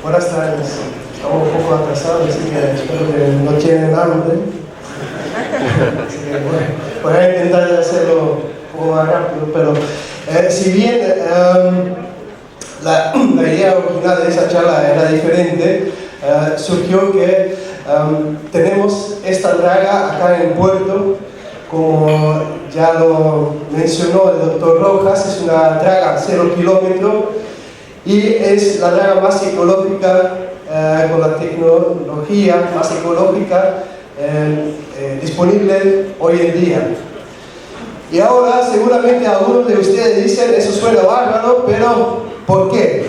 Buenas tardes. Estamos un poco atrasados, así que espero que no tienen hambre. Así que voy a intentar hacerlo un poco más rápido, pero si bien la idea original de esa charla era diferente, surgió que tenemos esta draga acá en el puerto, como ya lo mencionó el doctor Rojas, es una draga 0 kilómetros y es la draga más ecológica con la tecnología más ecológica disponible hoy en día. Y ahora seguramente algunos de ustedes dicen, eso suena bárbaro, pero ¿por qué?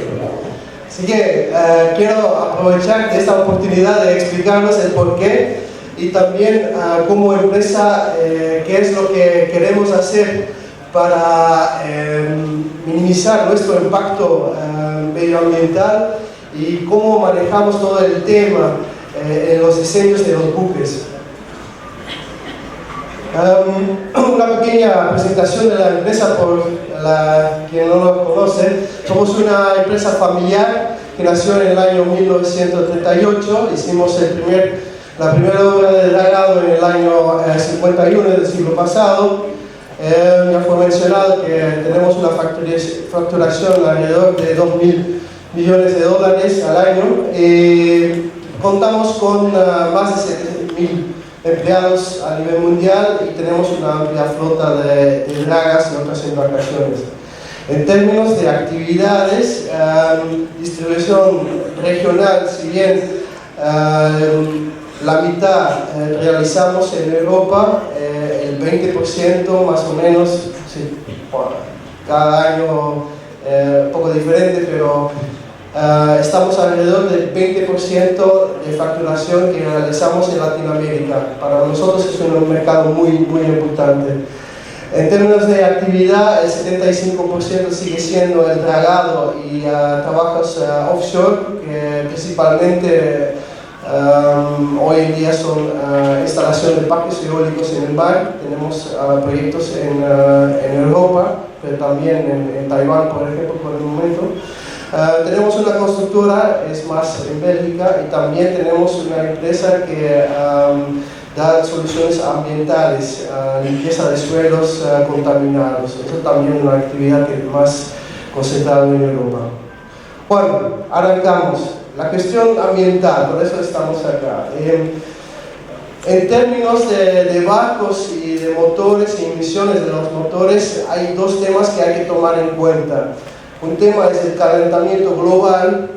Así que quiero aprovechar esta oportunidad de explicarles el por qué y también como empresa qué es lo que queremos hacer para minimizar nuestro impacto medioambiental y cómo manejamos todo el tema en los diseños de los buques. Una pequeña presentación de la empresa por quien no lo conoce. Somos una empresa familiar que nació en el año 1938. Hicimos la primera obra de dragado en el año 51 del siglo pasado. Ya fue mencionado que tenemos una facturación alrededor de $2.000 millones al año. Contamos con más de 7.000 empleados a nivel mundial y tenemos una amplia flota de dragas y otras embarcaciones. En términos de actividades, distribución regional, si bien la mitad realizamos en Europa, el 20% más o menos, sí, cada año un poco diferente, pero estamos alrededor del 20% de facturación que realizamos en Latinoamérica. Para nosotros es un mercado muy importante. En términos de actividad, el 75% sigue siendo el dragado y trabajos offshore, que principalmente hoy en día son instalación de parques eólicos en el mar. Tenemos proyectos en Europa, pero también en Taiwán, por ejemplo, por el momento. Tenemos una constructora, es más en Bélgica, y también tenemos una empresa que da soluciones ambientales, limpieza de suelos contaminados. Eso también es una actividad que es más concentrada en Europa. Bueno, arrancamos. La cuestión ambiental, por eso estamos acá. En términos de barcos y de motores y emisiones de los motores, hay dos temas que hay que tomar en cuenta. Un tema es el calentamiento global,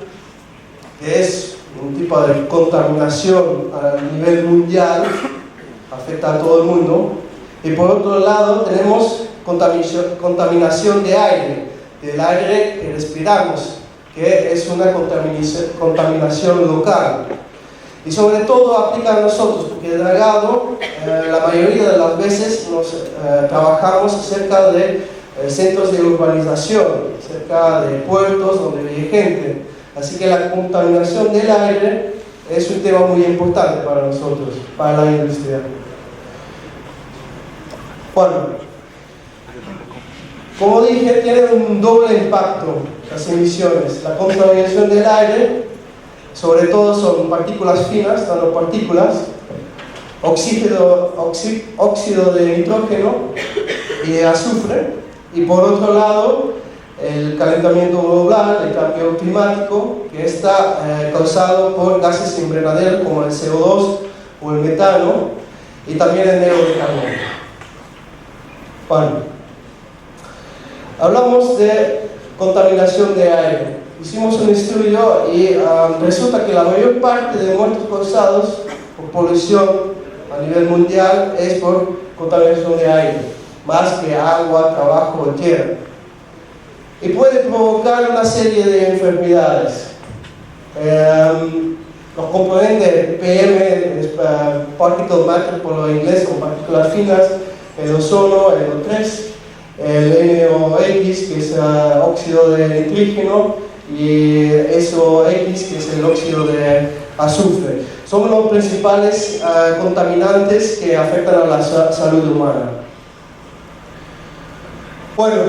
que es un tipo de contaminación a nivel mundial, afecta a todo el mundo. Y por otro lado tenemos contaminación de aire, del aire que respiramos, que es una contaminación local. Y sobre todo aplica a nosotros, porque el dragado, la mayoría de las veces trabajamos cerca de centros de urbanización, cerca de puertos donde vive gente. Así que la contaminación del aire es un tema muy importante para nosotros, para la industria. Bueno, como dije, tiene un doble impacto las emisiones. La contaminación del aire, sobre todo son partículas finas, nanopartículas, óxido de nitrógeno y de azufre. Y por otro lado, el calentamiento global, el cambio climático, que está causado por gases invernaderos como el CO2 o el metano, y también el dióxido de carbono. Bueno, hablamos de contaminación de aire. Hicimos un estudio y resulta que la mayor parte de muertos causados por polución a nivel mundial es por contaminación de aire, más que agua, trabajo o tierra. Y puede provocar una serie de enfermedades. Los componentes PM, particle matter por lo inglés, con partículas finas, el ozono, el O3, el NOx, que es óxido de nitrógeno, y SOx, que es el óxido de azufre. Son los principales contaminantes que afectan a la salud humana. Bueno,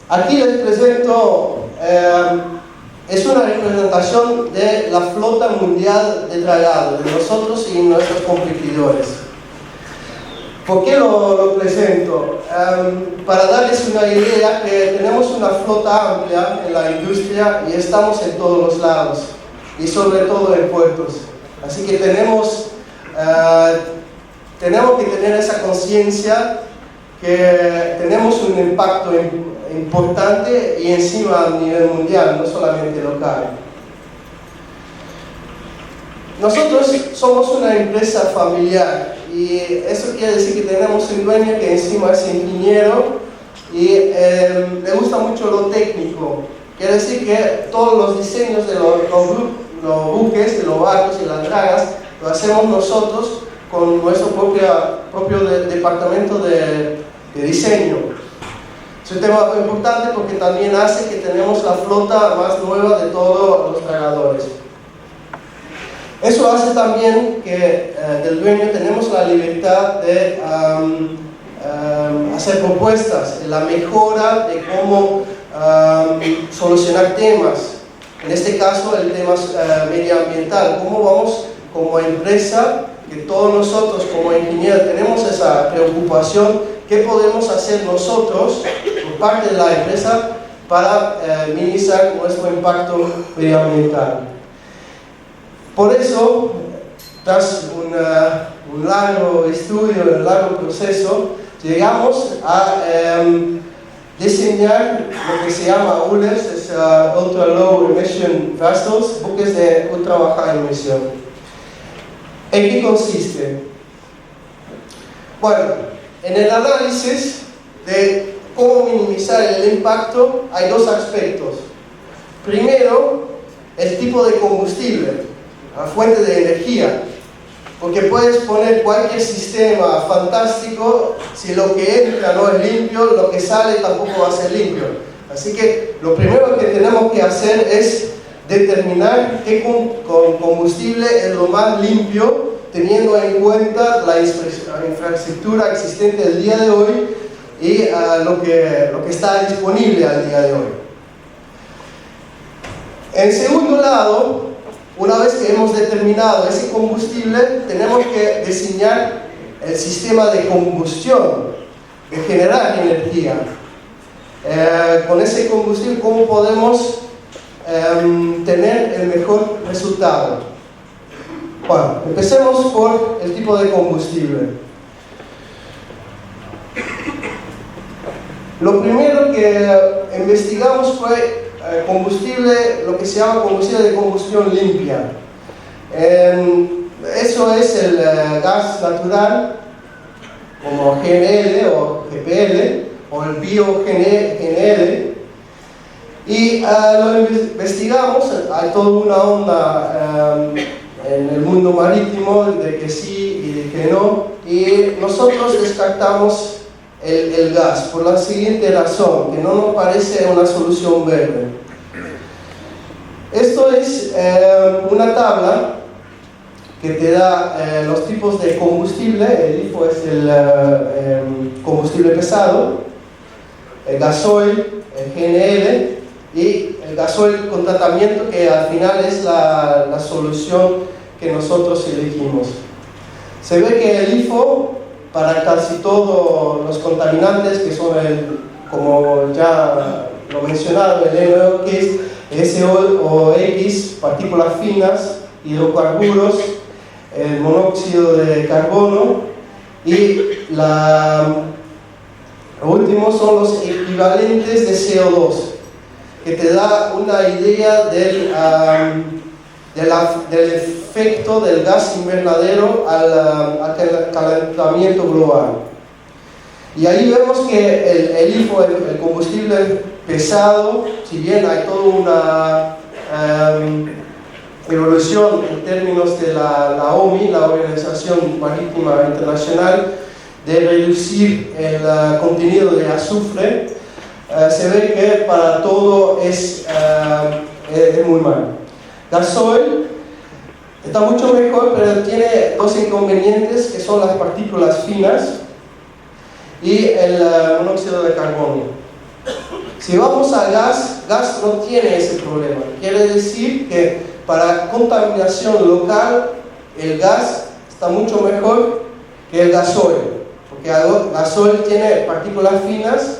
aquí les presento es una representación de la flota mundial de dragado, de nosotros y nuestros competidores. ¿Por qué lo presento? Para darles una idea que tenemos una flota amplia en la industria y estamos en todos los lados, y sobre todo en puertos. Así que tenemos que tener esa conciencia que tenemos un impacto importante y encima a nivel mundial, no solamente local. Nosotros somos una empresa familiar y eso quiere decir que tenemos un dueño que encima es ingeniero y le gusta mucho lo técnico. Quiere decir que todos los diseños de los buques, de los barcos y las dragas lo hacemos nosotros con nuestro propio departamento de diseño. Es un tema muy importante porque también hace que tenemos la flota más nueva de todos los dragadores. Eso hace también que del dueño tenemos la libertad de hacer propuestas en la mejora de cómo solucionar temas. En este caso, el tema medioambiental. ¿Cómo vamos como empresa, que todos nosotros como ingenieros tenemos esa preocupación, qué podemos hacer nosotros por parte de la empresa para minimizar nuestro impacto medioambiental? Por eso, tras un largo estudio, un largo proceso, llegamos a diseñar lo que se llama ULEVs, es Ultra Low Emission Vessels, buques de ultra baja emisión. ¿En qué consiste? Bueno, en el análisis de cómo minimizar el impacto hay dos aspectos. Primero, el tipo de combustible, la fuente de energía, porque puedes poner cualquier sistema fantástico, si lo que entra no es limpio, lo que sale tampoco va a ser limpio. Así que lo primero que tenemos que hacer es determinar qué combustible es lo más limpio, teniendo en cuenta la infraestructura existente el día de hoy y lo que está disponible al día de hoy. En segundo lado, una vez que hemos determinado ese combustible, tenemos que diseñar el sistema de combustión, de generar energía. Con ese combustible, ¿cómo podemos tener el mejor resultado? Bueno, empecemos por el tipo de combustible. Lo primero que investigamos fue combustible, lo que se llama combustible de combustión limpia. Eso es el gas natural, como GNL o GPL, o el bio-GNL, y lo investigamos. Hay toda una onda en el mundo marítimo de que sí y de que no, y nosotros descartamos el gas por la siguiente razón, que no nos parece una solución verde. Esto es una tabla que te da los tipos de combustible. El LIFO es el combustible pesado, el gasoil, el GNL y el gasoil con tratamiento, que al final es la solución que nosotros elegimos. Se ve que el LIFO, para casi todos los contaminantes, que son como ya lo mencionado, el NOx, SOx, partículas finas, hidrocarburos, el monóxido de carbono y lo último son los equivalentes de CO2, que te da una idea del efecto del gas invernadero al calentamiento global. Y ahí vemos que el LIFO, el combustible pesado, si bien hay toda una evolución en términos de la OMI, la Organización Marítima Internacional, de reducir el contenido de azufre, se ve que para todo es muy mal. Gasoil está mucho mejor, pero tiene dos inconvenientes, que son las partículas finas y el monóxido de carbono. Si vamos a gas no tiene ese problema. Quiere decir que para contaminación local el gas está mucho mejor que el gasoil, porque el gasoil tiene partículas finas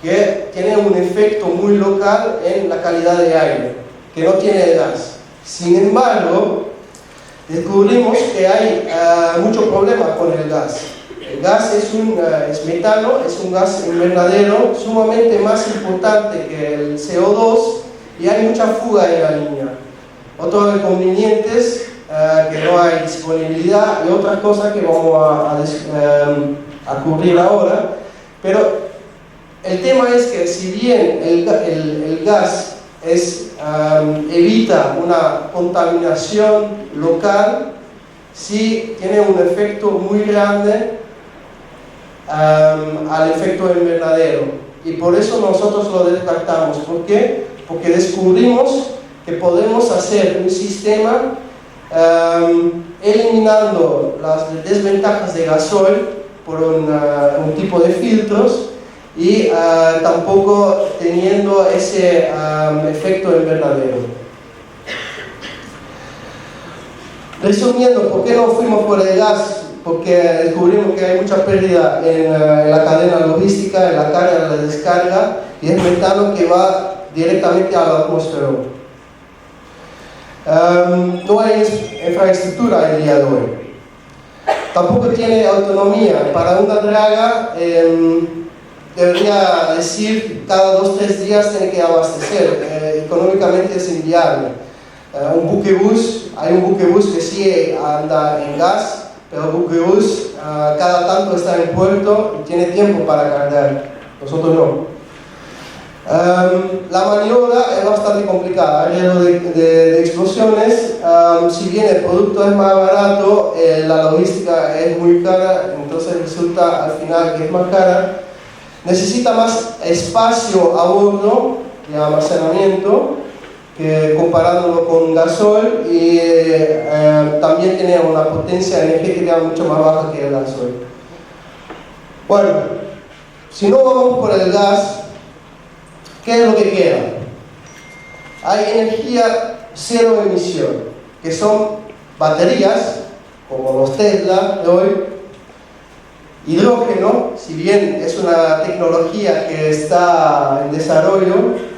que tienen un efecto muy local en la calidad de aire, que no tiene el gas. Sin embargo, descubrimos que hay mucho problema con el gas. El gas es metano, es un gas invernadero sumamente más importante que el CO2 y hay mucha fuga en la línea. Otros inconvenientes, que no hay disponibilidad y otras cosas que vamos a cubrir ahora. Pero el tema es que si bien el gas evita una contaminación local, sí tiene un efecto muy grande al efecto invernadero, y por eso nosotros lo descartamos. ¿Por qué? Porque descubrimos que podemos hacer un sistema eliminando las desventajas de gasoil por un tipo de filtros y tampoco teniendo ese efecto invernadero. Resumiendo, ¿por qué no fuimos por el gas? Porque descubrimos que hay mucha pérdida en la cadena logística, en la carga, en la descarga, y es metano que va directamente a la atmósfera. No hay infraestructura el día de hoy. Tampoco tiene autonomía. Para una draga debería decir cada 2-3 días tiene que abastecer. Económicamente es inviable. Un buquebús, hay un buquebús que sí anda en gas, pero el buquebús cada tanto está en puerto y tiene tiempo para cargar. Nosotros no. La maniobra es bastante complicada, hay riesgo de explosiones. Si bien el producto es más barato, la logística es muy cara, entonces resulta al final que es más cara. Necesita más espacio a bordo de almacenamiento que comparándolo con gasoil, y también tiene una potencia energética mucho más baja que el gasoil. Bueno, si no vamos por el gas, ¿qué es lo que queda? Hay energía cero emisión, que son baterías, como los Tesla de hoy, hidrógeno, si bien es una tecnología que está en desarrollo,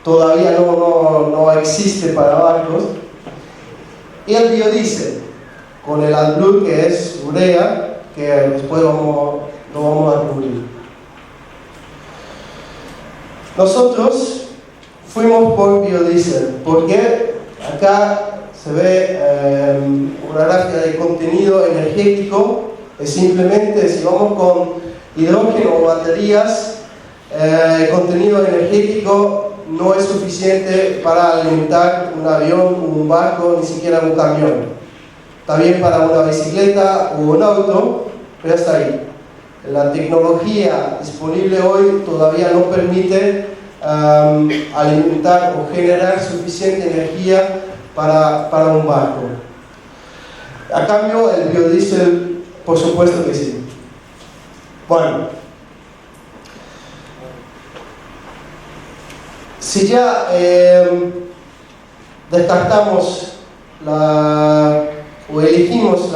todavía no existe para barcos, y el biodiesel, con el AdBlue, que es urea, que después lo vamos a cubrir. Nosotros fuimos por biodiesel, porque acá se ve una gráfica de contenido energético. Es simplemente, si vamos con hidrógeno o baterías, el contenido energético no es suficiente para alimentar un avión, un barco, ni siquiera un camión. Está bien para una bicicleta o un auto, pero hasta ahí. La tecnología disponible hoy todavía no permite alimentar o generar suficiente energía para un barco. A cambio, el biodiesel, por supuesto que sí. Bueno, si ya descartamos o elegimos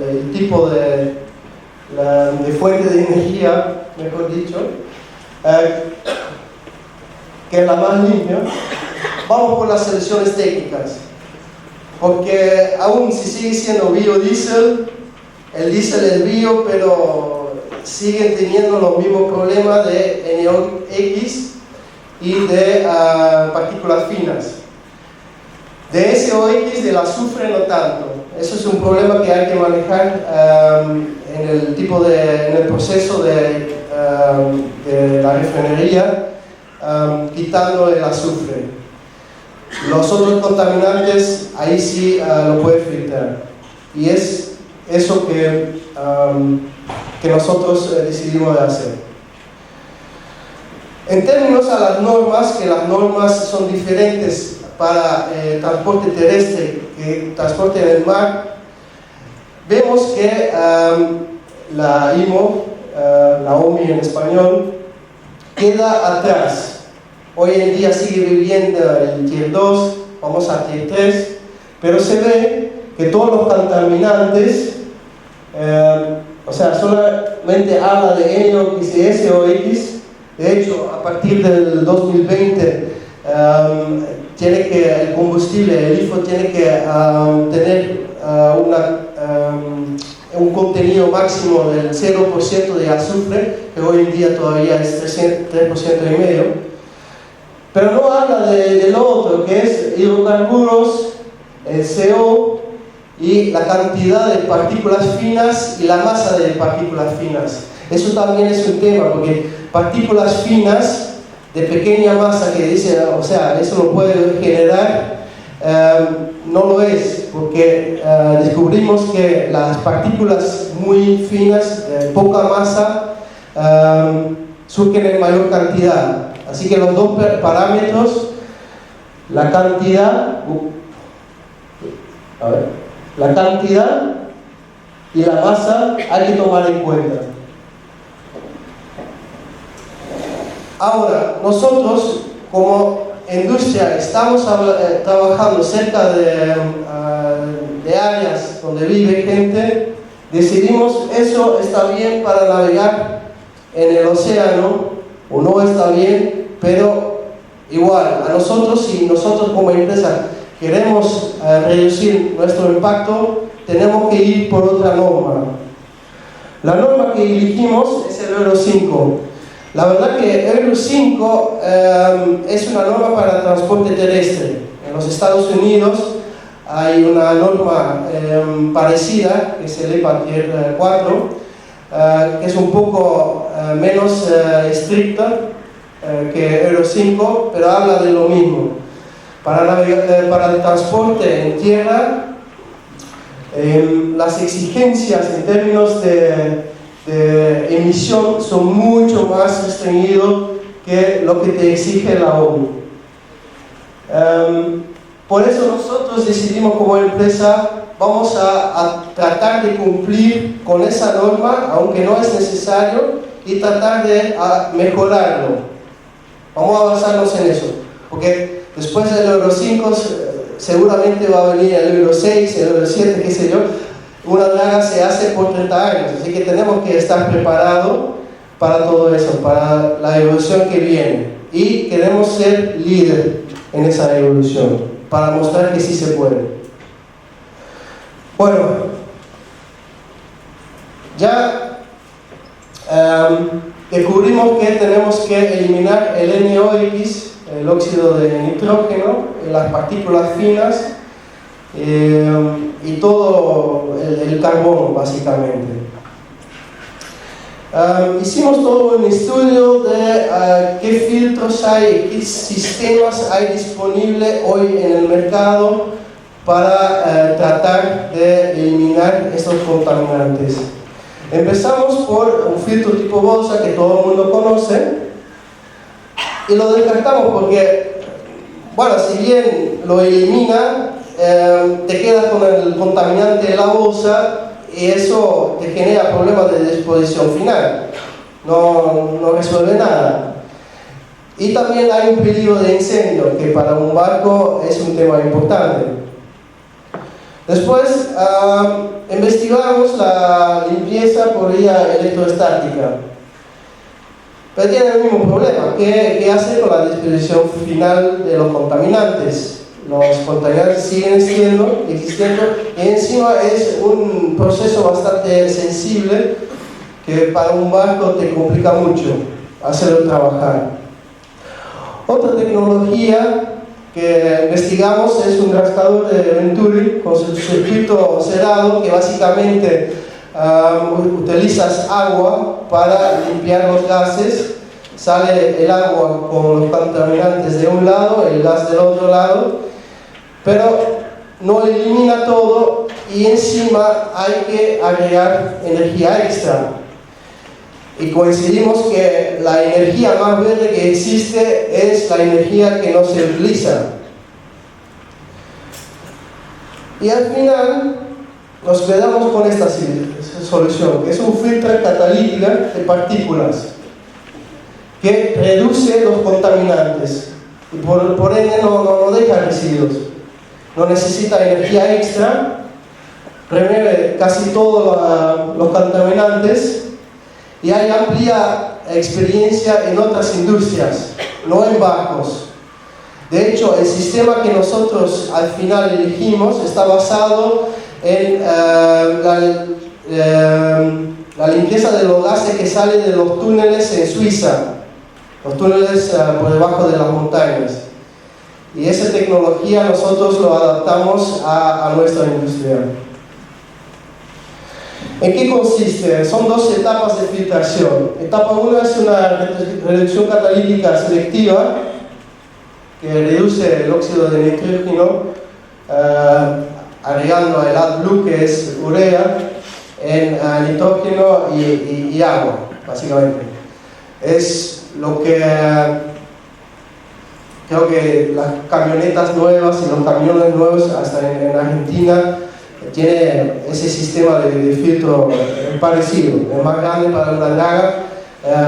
el tipo de fuente de energía, mejor dicho, que es la más limpia, vamos por las soluciones técnicas, porque aún si sigue siendo biodiesel, el diésel es bio, pero siguen teniendo los mismos problemas de NOx y de partículas finas. De SOx, del azufre, no tanto. Eso es un problema que hay que manejar en el proceso de la refinería, quitando el azufre. Los otros contaminantes, ahí sí lo puede filtrar. Y es eso que nosotros decidimos de hacer. En términos a las normas, que las normas son diferentes para transporte terrestre que transporte en el mar, vemos que la IMO la OMI en español, queda atrás. Hoy en día sigue viviendo el Tier 2, vamos a Tier 3, pero se ve que todos los contaminantes, o sea, solamente habla de NOx, S o X. De hecho, a partir del 2020, el combustible, el IFO, tiene que tener un contenido máximo del 0% de azufre, que hoy en día todavía es 3,5%. Pero no habla de lo otro, que es hidrocarburos, el CO y la cantidad de partículas finas y la masa de partículas finas. Eso también es un tema, porque partículas finas de pequeña masa que dice, o sea, eso lo puede generar, no lo es, porque descubrimos que las partículas muy finas, de poca masa, surgen en mayor cantidad. Así que los dos parámetros, la cantidad y la masa, hay que tomar en cuenta. Ahora, nosotros como industria estamos trabajando cerca de áreas donde vive gente, decidimos eso está bien para navegar en el océano o no está bien, pero igual, a nosotros, si nosotros como empresa queremos reducir nuestro impacto, tenemos que ir por otra norma. La norma que elegimos es el Euro 5. La verdad que Euro 5 es una norma para transporte terrestre. En los Estados Unidos hay una norma parecida, que es el EPA Tier 4, que es un poco menos estricta que Euro 5, pero habla de lo mismo. Para el transporte en tierra, las exigencias en términos de emisión son mucho más restringidos que lo que te exige la ONU. Por eso nosotros decidimos como empresa, vamos a tratar de cumplir con esa norma, aunque no es necesario, y tratar de mejorarlo. Vamos a basarnos en eso, porque después del Euro 5 seguramente va a venir el Euro 6, el Euro 7, qué sé yo. Una draga se hace por 30 años, así que tenemos que estar preparados para todo eso, para la evolución que viene. Y queremos ser líder en esa evolución, para mostrar que sí se puede. Bueno, ya descubrimos que tenemos que eliminar el NOx, el óxido de nitrógeno, las partículas finas, y todo el carbón, básicamente. Hicimos todo un estudio de qué filtros hay, qué sistemas hay disponibles hoy en el mercado para tratar de eliminar estos contaminantes. Empezamos por un filtro tipo bolsa que todo el mundo conoce y lo descartamos porque, bueno, si bien lo elimina, te quedas con el contaminante de la bolsa y eso te genera problemas de disposición final, no resuelve nada. Y también hay un peligro de incendio, que para un barco es un tema importante. Después investigamos la limpieza por vía electrostática, pero tiene el mismo problema. ¿Qué hace con la disposición final de los contaminantes? Los contaminantes siguen existiendo y encima es un proceso bastante sensible que para un barco te complica mucho hacerlo trabajar. Otra tecnología que investigamos es un rascador de Venturi con su circuito cerrado que básicamente utilizas agua para limpiar los gases. Sale el agua con los contaminantes de un lado, el gas del otro lado, pero no elimina todo y encima hay que agregar energía extra. Y coincidimos que la energía más verde que existe es la energía que no se utiliza. Y al final nos quedamos con esta solución, que es un filtro catalítico de partículas que reduce los contaminantes y por ende no deja residuos, no necesita energía extra, remueve casi todos los contaminantes y hay amplia experiencia en otras industrias, no en barcos. De hecho, el sistema que nosotros al final elegimos está basado en la limpieza de los gases que salen de los túneles en Suiza, los túneles por debajo de las montañas. Y esa tecnología nosotros lo adaptamos a nuestra industria. ¿En qué consiste? Son dos etapas de filtración. Etapa 1 es una reducción catalítica selectiva que reduce el óxido de nitrógeno agregando el AdBlue, que es urea, en nitrógeno y agua, básicamente. Es lo que creo que las camionetas nuevas y los camiones nuevos, hasta en Argentina, tiene ese sistema de filtro parecido, es más grande para una draga.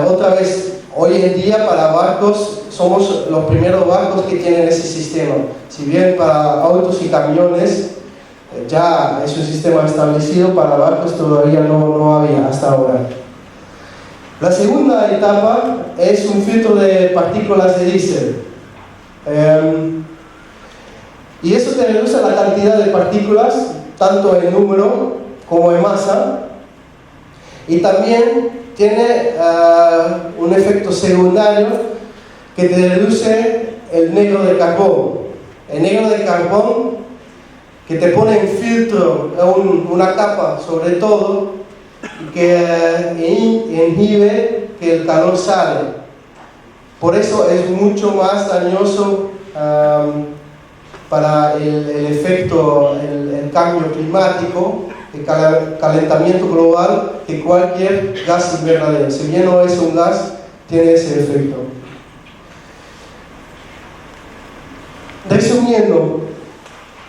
Otra vez, hoy en día para barcos somos los primeros barcos que tienen ese sistema. Si bien para autos y camiones ya es un sistema establecido, para barcos todavía no había hasta ahora. La segunda etapa es un filtro de partículas de diésel. Y eso te reduce la cantidad de partículas, tanto en número como en masa, y también tiene un efecto secundario que te reduce el negro de carbón. El negro de carbón que te pone en filtro una capa sobre todo y que inhibe que el calor sale. Por eso es mucho más dañoso para el efecto, el cambio climático, el calentamiento global, que cualquier gas invernadero. Si bien no es un gas, tiene ese efecto. Resumiendo,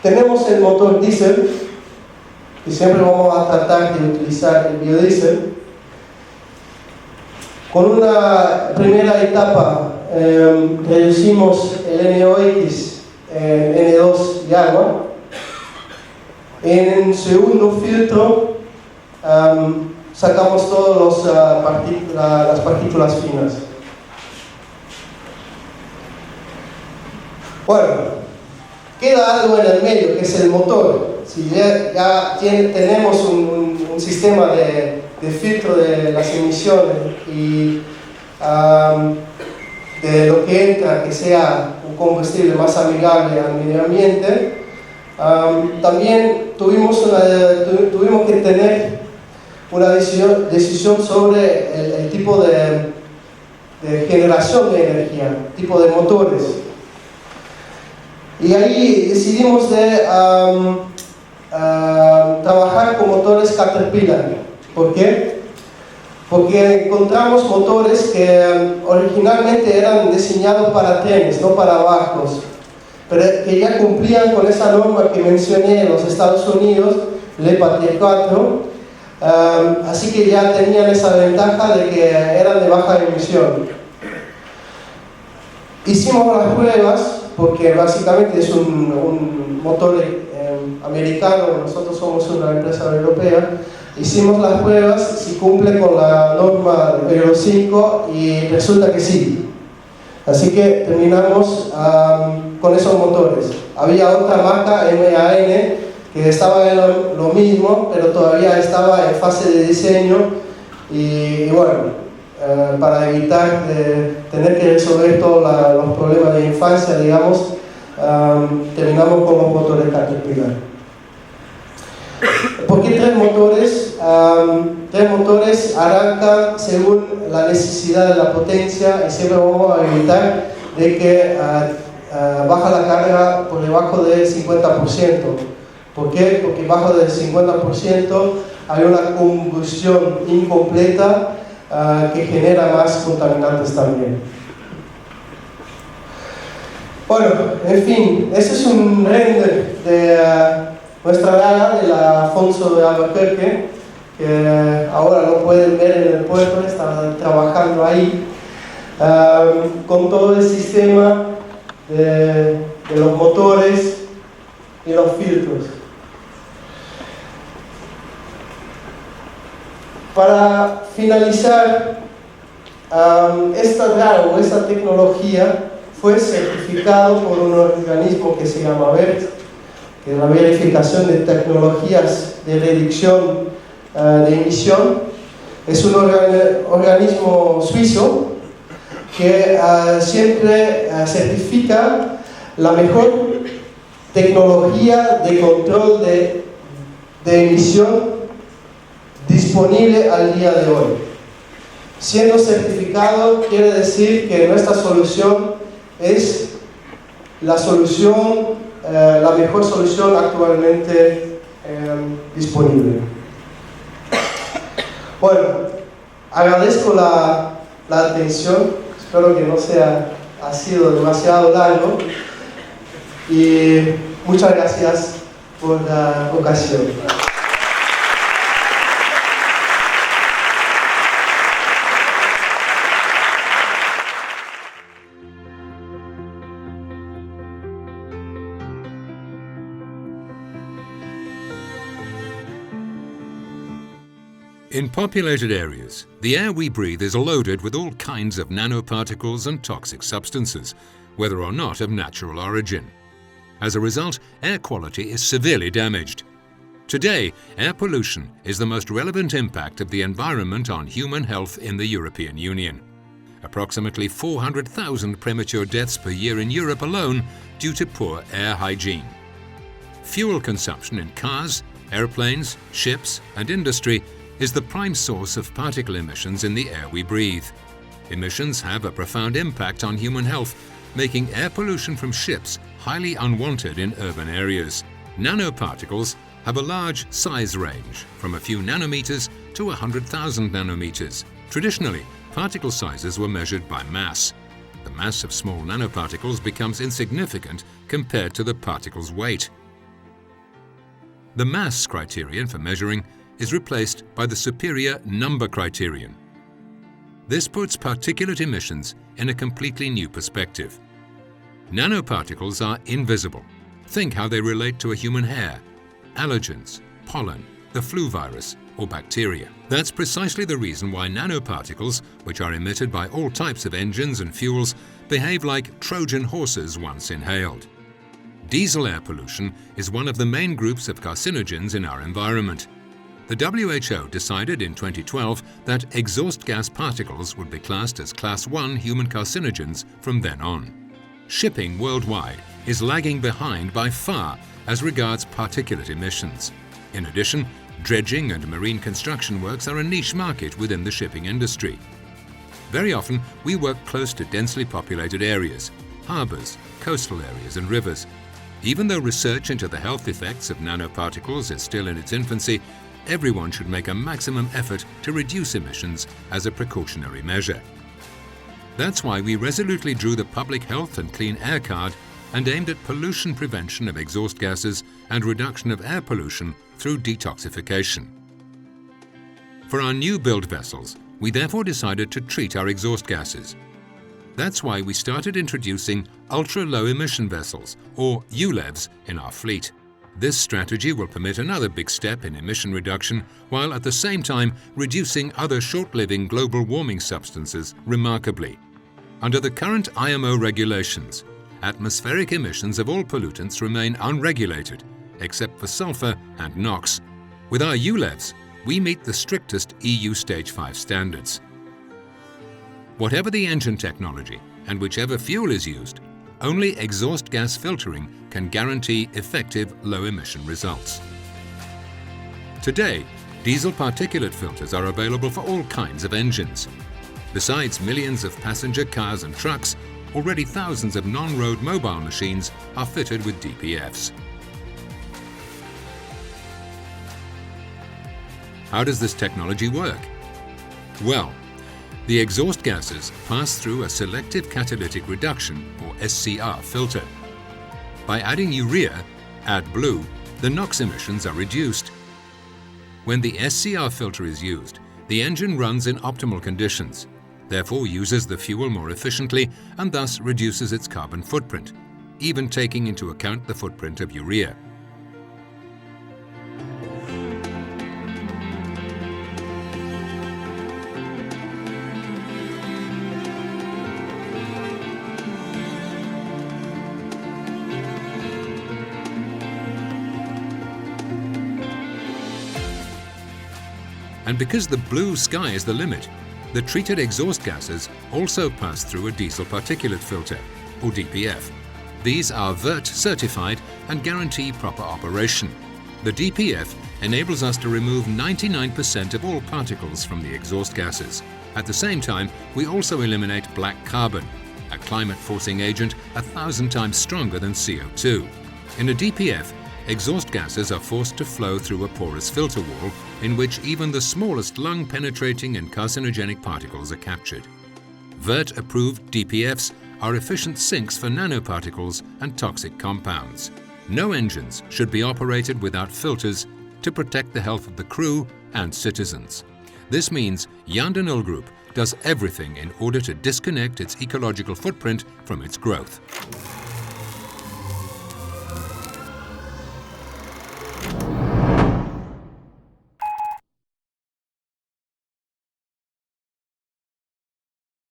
tenemos el motor diésel, y siempre vamos a tratar de utilizar el biodiesel. Con una primera etapa reducimos el NOx en N2 y agua. En el segundo filtro sacamos todas las partículas finas. Bueno, queda algo en el medio, que es el motor. Si ya tenemos un sistema de filtro de las emisiones y de lo que entra, que sea un combustible más amigable al medio ambiente, también tuvimos que tener una decisión sobre el tipo de generación de energía, tipo de motores. Y ahí decidimos de trabajar con motores Caterpillar. ¿Por qué? Porque encontramos motores que originalmente eran diseñados para trenes, no para barcos, pero que ya cumplían con esa norma que mencioné en los Estados Unidos, el EPA Tier 4, así que ya tenían esa ventaja de que eran de baja emisión. Hicimos las pruebas, porque básicamente es un motor americano, nosotros somos una empresa europea. Hicimos las pruebas si cumple con la norma Euro 5 y resulta que sí. Así que terminamos con esos motores. Había otra marca, MAN, que estaba en lo mismo, pero todavía estaba en fase de diseño y bueno, para evitar tener que resolver todos los problemas de infancia, digamos, terminamos con los motores Caterpillar. ¿Por qué tres motores? Tres motores arrancan según la necesidad de la potencia y siempre vamos a evitar de que baja la carga por debajo del 50%. ¿Por qué? Porque bajo del 50% hay una combustión incompleta que genera más contaminantes también. Bueno, en fin, ese es un render de nuestra gala de la Afonso de Albuquerque, que ahora no pueden ver en el puerto, están trabajando ahí, con todo el sistema de los motores y los filtros. Para finalizar, esta tecnología fue certificado por un organismo que se llama VERT, que es la verificación de tecnologías de reducción de emisión. Es un organismo suizo que siempre certifica la mejor tecnología de control de emisión disponible al día de hoy. Siendo certificado quiere decir que nuestra solución es la mejor solución actualmente disponible. Bueno, agradezco la atención, espero que no ha sido demasiado largo y muchas gracias por la ocasión. In populated areas, the air we breathe is loaded with all kinds of nanoparticles and toxic substances, whether or not of natural origin. As a result, air quality is severely damaged. Today, air pollution is the most relevant impact of the environment on human health in the European Union. Approximately 400,000 premature deaths per year in Europe alone due to poor air hygiene. Fuel consumption in cars, airplanes, ships, and industry is the prime source of particle emissions in the air we breathe. Emissions have a profound impact on human health, making air pollution from ships highly unwanted in urban areas. Nanoparticles have a large size range, from a few nanometers to 100,000 nanometers. Traditionally, particle sizes were measured by mass. The mass of small nanoparticles becomes insignificant compared to the particle's weight. The mass criterion for measuring is replaced by the superior number criterion. This puts particulate emissions in a completely new perspective. Nanoparticles are invisible. Think how they relate to a human hair, allergens, pollen, the flu virus, or bacteria. That's precisely the reason why nanoparticles, which are emitted by all types of engines and fuels, behave like Trojan horses once inhaled. Diesel air pollution is one of the main groups of carcinogens in our environment. The WHO decided in 2012 that exhaust gas particles would be classed as Class 1 human carcinogens from then on. Shipping worldwide is lagging behind by far as regards particulate emissions. In addition, dredging and marine construction works are a niche market within the shipping industry. Very often, we work close to densely populated areas, harbours, coastal areas and rivers. Even though research into the health effects of nanoparticles is still in its infancy, everyone should make a maximum effort to reduce emissions as a precautionary measure. That's why we resolutely drew the Public Health and Clean Air Card and aimed at pollution prevention of exhaust gases and reduction of air pollution through detoxification. For our new build vessels, we therefore decided to treat our exhaust gases. That's why we started introducing ultra-low emission vessels, or ULEVs, in our fleet. This strategy will permit another big step in emission reduction, while at the same time reducing other short-living global warming substances remarkably. Under the current IMO regulations, atmospheric emissions of all pollutants remain unregulated, except for sulfur and NOx. With our ULEVs, we meet the strictest EU Stage 5 standards. Whatever the engine technology and whichever fuel is used, only exhaust gas filtering can guarantee effective low-emission results. Today, diesel particulate filters are available for all kinds of engines. Besides millions of passenger cars and trucks, already thousands of non-road mobile machines are fitted with DPFs. How does this technology work? Well, the exhaust gases pass through a selective catalytic reduction, or SCR, filter. By adding urea, AdBlue, the NOx emissions are reduced. When the SCR filter is used, the engine runs in optimal conditions, therefore uses the fuel more efficiently and thus reduces its carbon footprint, even taking into account the footprint of urea. And because the blue sky is the limit, the treated exhaust gases also pass through a diesel particulate filter, or DPF. These are VERT certified and guarantee proper operation. The DPF enables us to remove 99% of all particles from the exhaust gases. At the same time, we also eliminate black carbon, a climate-forcing agent 1,000 times stronger than CO2. In a DPF, exhaust gases are forced to flow through a porous filter wall in which even the smallest lung-penetrating and carcinogenic particles are captured. VERT-approved DPFs are efficient sinks for nanoparticles and toxic compounds. No engines should be operated without filters to protect the health of the crew and citizens. This means Janden Ull Group does everything in order to disconnect its ecological footprint from its growth.